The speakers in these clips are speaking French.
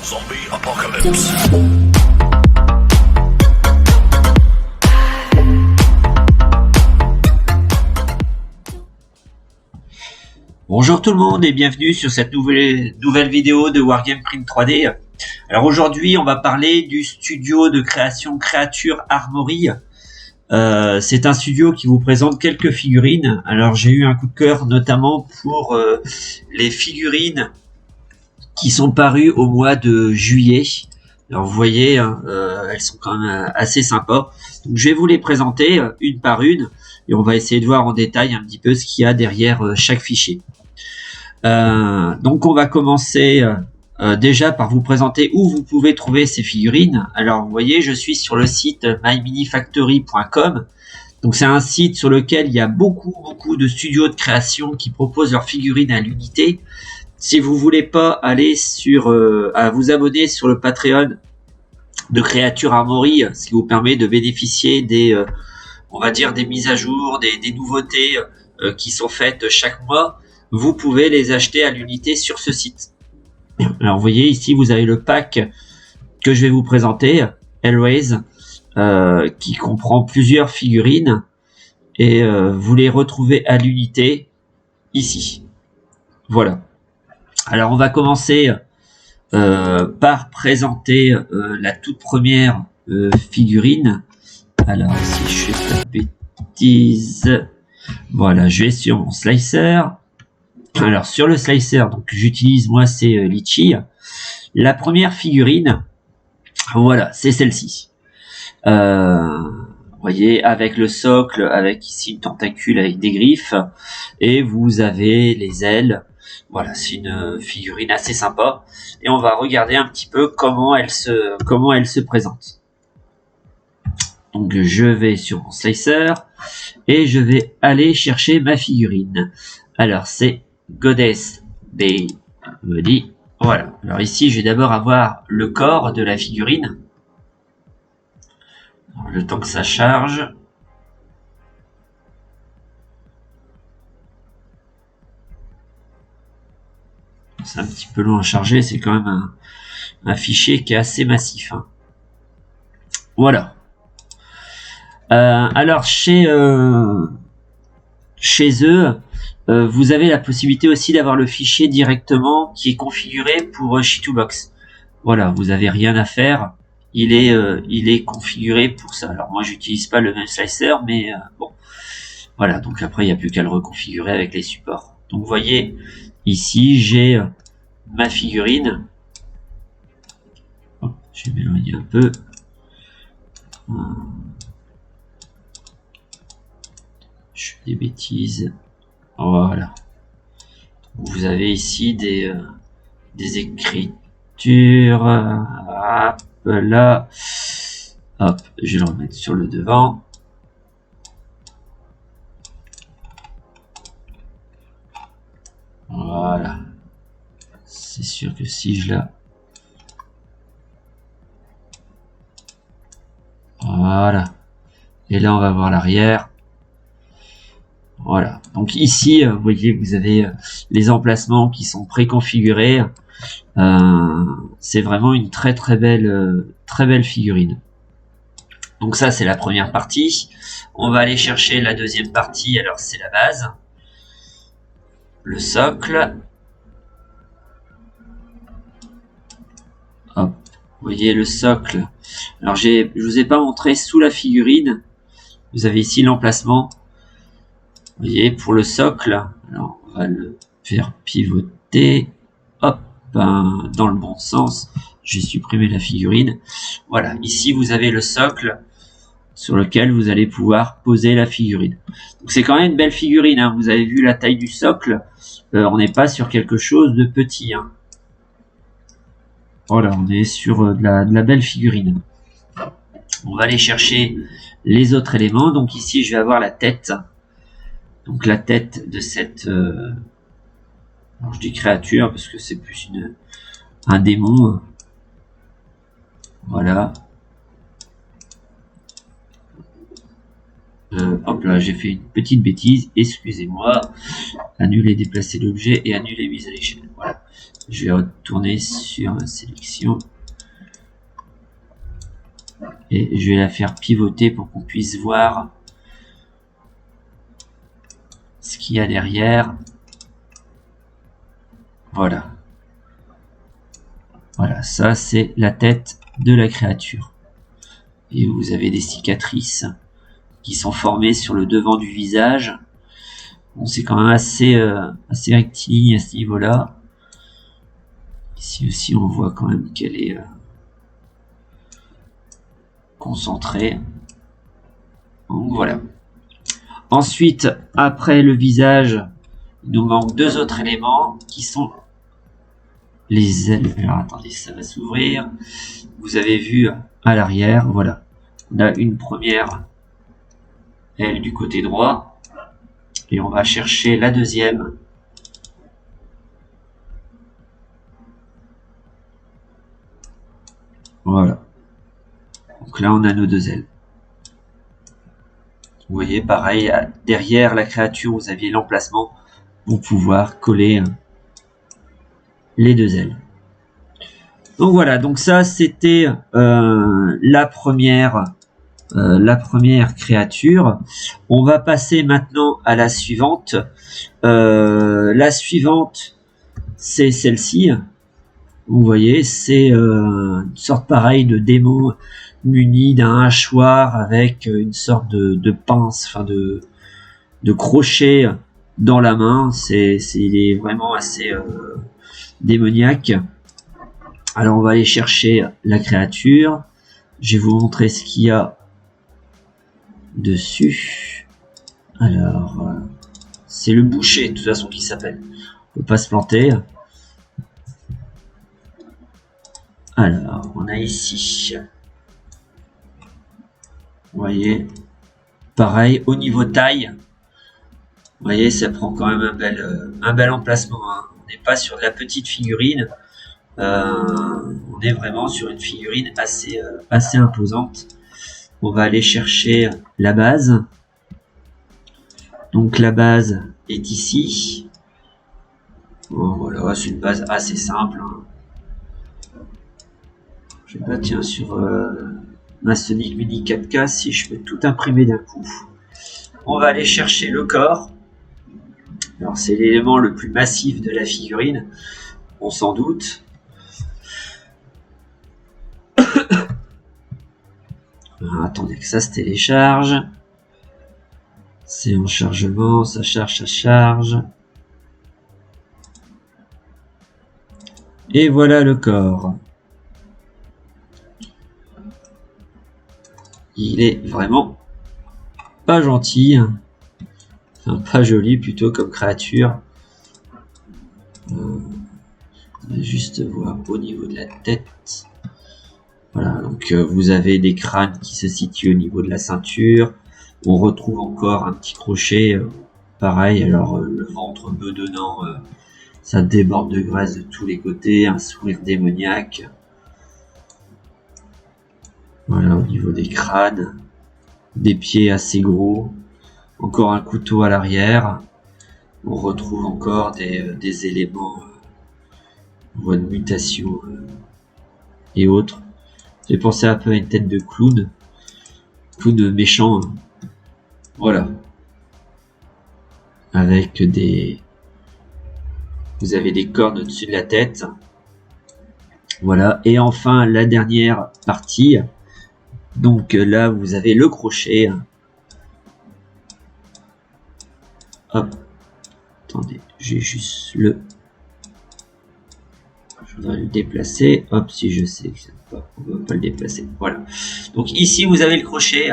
Zombie Apocalypse. Bonjour tout le monde et bienvenue sur cette nouvelle vidéo de Wargame Print 3D. Alors aujourd'hui on va parler du studio de création Creature Armory. C'est un studio qui vous présente quelques figurines. Alors j'ai eu un coup de cœur notamment pour les figurines qui sont parues au mois de juillet. Alors vous voyez, elles sont quand même assez sympas. Donc je vais vous les présenter une par une et on va essayer de voir en détail un petit peu ce qu'il y a derrière chaque fichier. Donc on va commencer déjà par vous présenter où vous pouvez trouver ces figurines. Alors vous voyez, je suis sur le site myminifactory.com. Donc c'est un site sur lequel il y a beaucoup de studios de création qui proposent leurs figurines à l'unité. Si vous voulez pas aller à vous abonner sur le Patreon de Creature Armory, ce qui vous permet de bénéficier des on va dire des mises à jour, des nouveautés qui sont faites chaque mois, vous pouvez les acheter à l'unité sur ce site. Alors vous voyez ici vous avez le pack que je vais vous présenter, Hellraise, qui comprend plusieurs figurines et vous les retrouvez à l'unité ici. Voilà. Alors on va commencer par présenter la toute première figurine. Alors si je fais pas de bêtises, voilà, je vais sur mon slicer. Alors sur le slicer, donc j'utilise moi c'est Litchi. La première figurine, voilà, c'est celle-ci. Vous voyez, avec le socle, avec ici une tentacule avec des griffes, et vous avez les ailes. Voilà, c'est une figurine assez sympa. Et on va regarder un petit peu comment elle se présente. Donc je vais sur mon slicer et je vais aller chercher ma figurine. Alors c'est Goddess des Body. Voilà. Alors ici je vais d'abord avoir le corps de la figurine. Alors, le temps que ça charge. C'est un petit peu long à charger, c'est quand même un fichier qui est assez massif. Hein. Voilà. Alors chez eux, vous avez la possibilité aussi d'avoir le fichier directement qui est configuré pour She2Box. Voilà, vous avez rien à faire. Il est configuré pour ça. Alors moi j'utilise pas le même slicer, mais bon. Voilà, donc après il n'y a plus qu'à le reconfigurer avec les supports. Donc vous voyez, ici j'ai ma figurine. Hop, je vais m'éloigner un peu. Je fais des bêtises. Voilà. Vous avez ici des écritures. Hop là. Hop, je vais le remettre sur le devant. Voilà. C'est sûr que si je la... Voilà. Et là, on va voir l'arrière. Voilà. Donc ici, vous voyez, vous avez les emplacements qui sont préconfigurés. C'est vraiment une très belle figurine. Donc ça, c'est la première partie. On va aller chercher la deuxième partie. Alors, c'est la base. Le socle. Hop. Vous voyez le socle. Alors, je vous ai pas montré sous la figurine. Vous avez ici l'emplacement. Vous voyez, pour le socle, alors on va le faire pivoter, hop, dans le bon sens. J'ai supprimé la figurine. Voilà, ici vous avez le socle sur lequel vous allez pouvoir poser la figurine. Donc c'est quand même une belle figurine, hein. Vous avez vu la taille du socle, on n'est pas sur quelque chose de petit. Hein. Voilà, on est sur de la belle figurine. On va aller chercher les autres éléments. Donc ici je vais avoir la tête. Donc la tête de cette, alors je dis créature parce que c'est plus un démon. Voilà. Hop là, j'ai fait une petite bêtise, excusez-moi. Annuler, déplacer l'objet et annuler mise à l'échelle. Voilà. Je vais retourner sur ma sélection. Et je vais la faire pivoter pour qu'on puisse voir ce qu'il y a derrière. Voilà. Voilà, ça c'est la tête de la créature. Et vous avez des cicatrices qui sont formées sur le devant du visage. Bon, c'est quand même assez rectiligne à ce niveau-là. Ici aussi, on voit quand même qu'elle est concentrée. Donc voilà. Ensuite, après le visage, il nous manque deux autres éléments qui sont les ailes. Alors attendez, ça va s'ouvrir. Vous avez vu à l'arrière, voilà. On a une première aile du côté droit. Et on va chercher la deuxième. Voilà. Donc là, on a nos deux ailes. Vous voyez, pareil, derrière la créature, vous aviez l'emplacement pour pouvoir coller les deux ailes. Donc voilà, donc ça, c'était la première créature. On va passer maintenant à la suivante. La suivante, c'est celle-ci. Vous voyez, c'est une sorte pareil de démon muni d'un hachoir avec une sorte de pince, enfin de crochet dans la main. Il est vraiment assez démoniaque. Alors on va aller chercher la créature. Je vais vous montrer ce qu'il y a dessus. Alors c'est le boucher de toute façon qui s'appelle. On peut pas se planter. Alors on a ici, vous voyez, pareil au niveau taille. Vous voyez, ça prend quand même un bel emplacement. Hein. On n'est pas sur de la petite figurine. On est vraiment sur une figurine assez imposante. On va aller chercher la base. Donc la base est ici. Bon, voilà, c'est une base assez simple. Hein. Je vais pas, tiens, sur ma Sonic Mini 4K, si je peux tout imprimer d'un coup. On va aller chercher le corps. Alors c'est l'élément le plus massif de la figurine, on s'en doute. Alors, attendez que ça se télécharge. C'est en chargement, ça charge. Et voilà le corps. Il est vraiment pas gentil. Enfin, pas joli plutôt comme créature. On va juste voir au niveau de la tête. Voilà, donc vous avez des crânes qui se situent au niveau de la ceinture. On retrouve encore un petit crochet. Pareil, alors le ventre bedonnant, ça déborde de graisse de tous les côtés. Un sourire démoniaque. Voilà, au niveau des crânes. Des pieds assez gros. Encore un couteau à l'arrière. On retrouve encore des éléments de mutation et autres. J'ai pensé un peu à une tête de clown. Clown méchant. Hein. Voilà. Avec des... Vous avez des cornes au-dessus de la tête. Voilà. Et enfin, la dernière partie. Donc là, vous avez le crochet. Hop. Attendez, j'ai juste le... Je voudrais le déplacer. Hop, si je sais que on ne va pas le déplacer. Voilà. Donc ici, vous avez le crochet.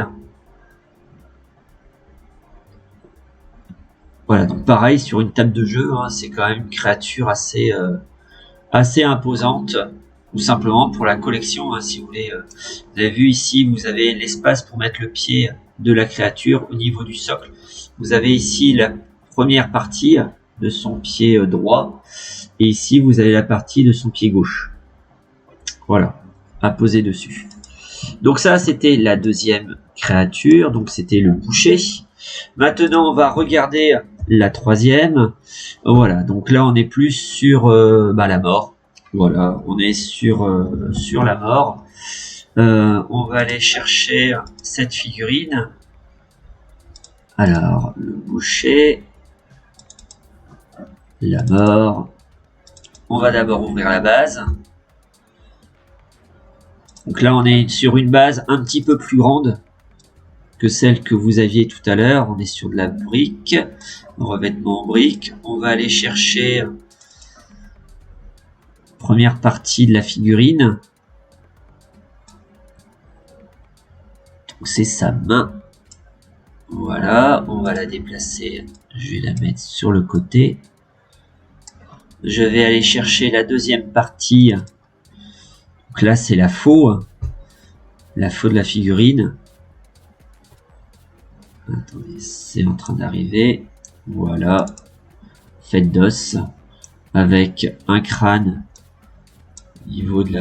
Voilà, donc pareil, sur une table de jeu, hein, c'est quand même une créature assez imposante. Ou simplement pour la collection, hein, si vous voulez. Vous avez vu ici, vous avez l'espace pour mettre le pied de la créature au niveau du socle. Vous avez ici la première partie de son pied droit. Et ici, vous avez la partie de son pied gauche. Voilà, à poser dessus. Donc ça, c'était la deuxième créature. Donc c'était le boucher. Maintenant, on va regarder la troisième. Voilà, donc là, on est plus sur la mort. Voilà, on est sur la mort. On va aller chercher cette figurine. Alors, le boucher, la mort. On va d'abord ouvrir la base. Donc là, on est sur une base un petit peu plus grande que celle que vous aviez tout à l'heure. On est sur de la brique, un revêtement en brique. On va aller chercher première partie de la figurine. Donc c'est sa main. Voilà, on va la déplacer. Je vais la mettre sur le côté. Je vais aller chercher la deuxième partie. Donc là, c'est la faux. La faux de la figurine. Attendez, c'est en train d'arriver. Voilà. Faite d'os. Avec un crâne au niveau de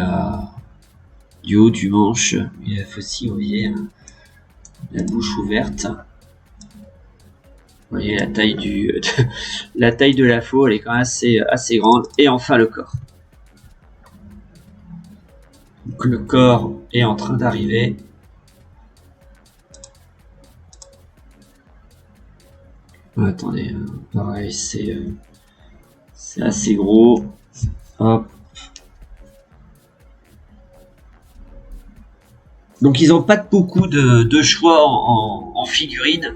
du haut du manche. Il faut aussi, vous voyez, la bouche ouverte. Vous voyez la taille la taille de la faux, elle est quand même assez grande. Et enfin le corps. Donc le corps est en train d'arriver. Attendez, pareil, c'est assez gros. Hop. Donc ils n'ont pas beaucoup de choix en figurines.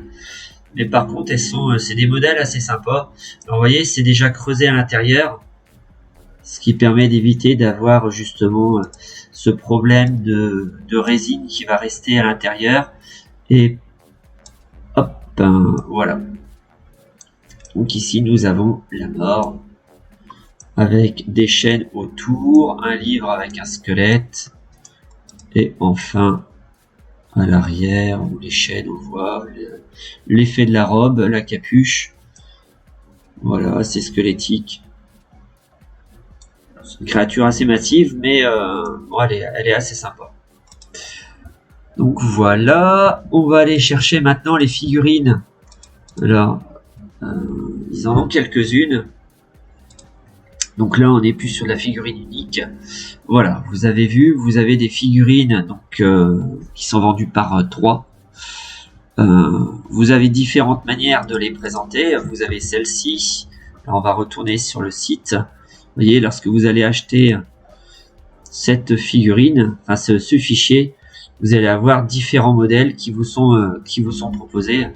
Mais par contre, c'est des modèles assez sympas. Alors, vous voyez, c'est déjà creusé à l'intérieur, ce qui permet d'éviter d'avoir justement ce problème de résine qui va rester à l'intérieur. Et hop, voilà. Donc ici, nous avons la mort avec des chaînes autour, un livre avec un squelette, et enfin à l'arrière où les chaînes, on voit l'effet de la robe, la capuche. Voilà, c'est squelettique. C'est une créature assez massive, mais bon, elle est assez sympa. Donc voilà, on va aller chercher maintenant les figurines. Alors, ils en ont quelques-unes. Donc là, on n'est plus sur la figurine unique. Voilà, vous avez vu, vous avez des figurines donc qui sont vendues par 3. Vous avez différentes manières de les présenter. Vous avez celle-ci. On va retourner sur le site. Vous voyez, lorsque vous allez acheter cette figurine, enfin ce fichier, vous allez avoir différents modèles qui vous sont proposés.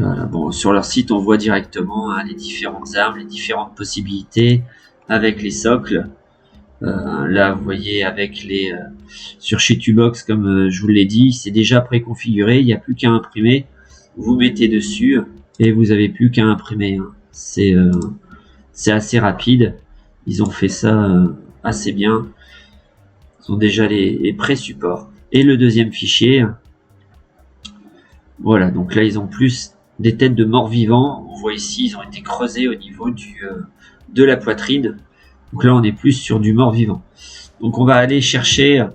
Voilà, bon, sur leur site, on voit directement les différentes armes, les différentes possibilités avec les socles. Là, vous voyez, avec sur chez Tubox, comme je vous l'ai dit, c'est déjà préconfiguré. Il n'y a plus qu'à imprimer. Vous mettez dessus et vous n'avez plus qu'à imprimer. C'est assez rapide. Ils ont fait ça assez bien. Ils ont déjà les pré-supports. Et le deuxième fichier. Voilà, donc là, ils ont plus des têtes de morts-vivants. On voit ici, ils ont été creusés au niveau de la poitrine. Donc là, on est plus sur du mort-vivant. Donc on va aller chercher,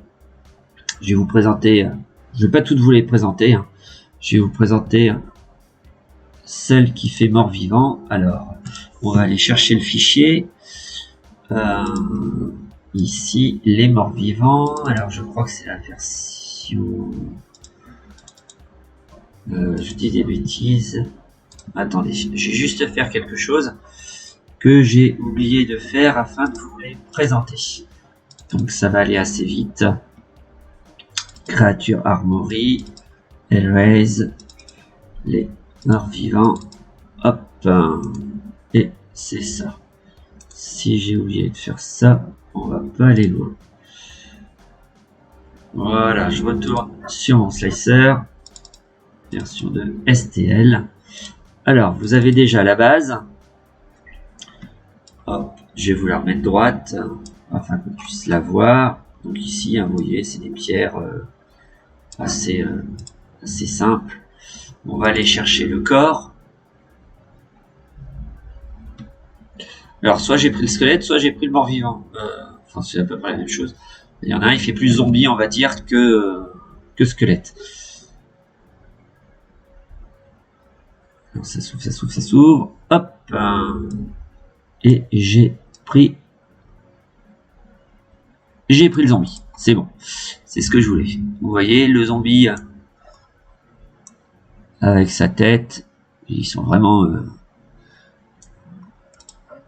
je vais vous présenter, je vais pas toutes vous les présenter, je vais vous présenter celle qui fait mort-vivant. Alors, on va aller chercher le fichier. Ici, les morts-vivants. Alors, je crois que c'est la version... je dis des bêtises. Attendez, je vais juste faire quelque chose que j'ai oublié de faire afin de vous les présenter. Donc ça va aller assez vite. Créature Armory, Erase, les morts vivants. Hop, et c'est ça. Si j'ai oublié de faire ça, on va pas aller loin. Voilà, je retourne sur mon slicer, version de STL. Alors, vous avez déjà la base. Hop, je vais vous la remettre droite afin qu'on puisse la voir. Donc ici, vous voyez, c'est des pierres assez simples. On va aller chercher le corps. Alors, soit j'ai pris le squelette, soit j'ai pris le mort-vivant. Enfin, c'est à peu près la même chose. Il y en a un, il fait plus zombie, on va dire, que squelette. Alors, ça s'ouvre, ça s'ouvre, ça s'ouvre. Hop. Et j'ai pris le zombie. C'est bon. C'est ce que je voulais. Vous voyez le zombie avec sa tête. Ils sont vraiment...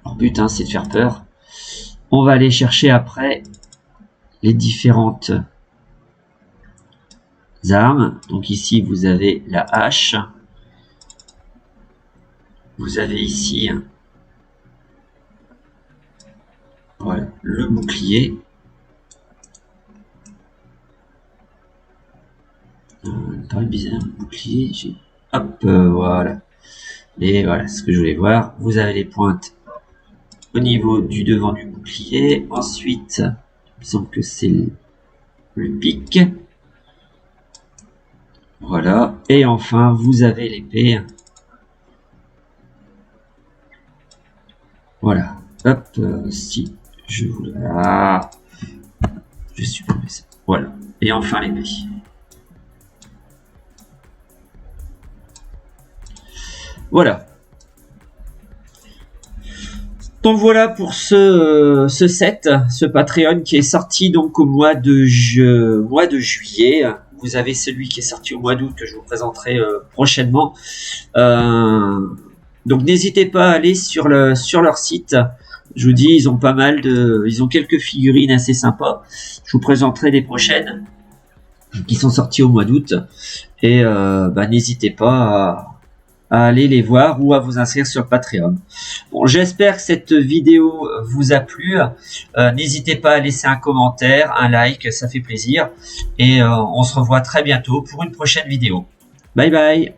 Leur but, hein, c'est de faire peur. On va aller chercher après les différentes armes. Donc ici, vous avez la hache. Vous avez ici voilà, le bouclier. Paraît bizarre, le bouclier. Hop, voilà. Et voilà ce que je voulais voir. Vous avez les pointes au niveau du devant du bouclier. Ensuite, il me semble que c'est le pic. Voilà. Et enfin, vous avez l'épée. Voilà. Hop, si je voulais... Ah, je supprime ça. Voilà. Et enfin l'épée. Voilà. Donc voilà pour ce set, ce Patreon qui est sorti donc au mois de juillet. Vous avez celui qui est sorti au mois d'août que je vous présenterai prochainement. Donc n'hésitez pas à aller sur leur site. Je vous dis, ils ont ils ont quelques figurines assez sympas. Je vous présenterai les prochaines qui sont sorties au mois d'août. Et n'hésitez pas à aller les voir ou à vous inscrire sur Patreon. Bon, j'espère que cette vidéo vous a plu. N'hésitez pas à laisser un commentaire, un like, ça fait plaisir. Et on se revoit très bientôt pour une prochaine vidéo. Bye bye.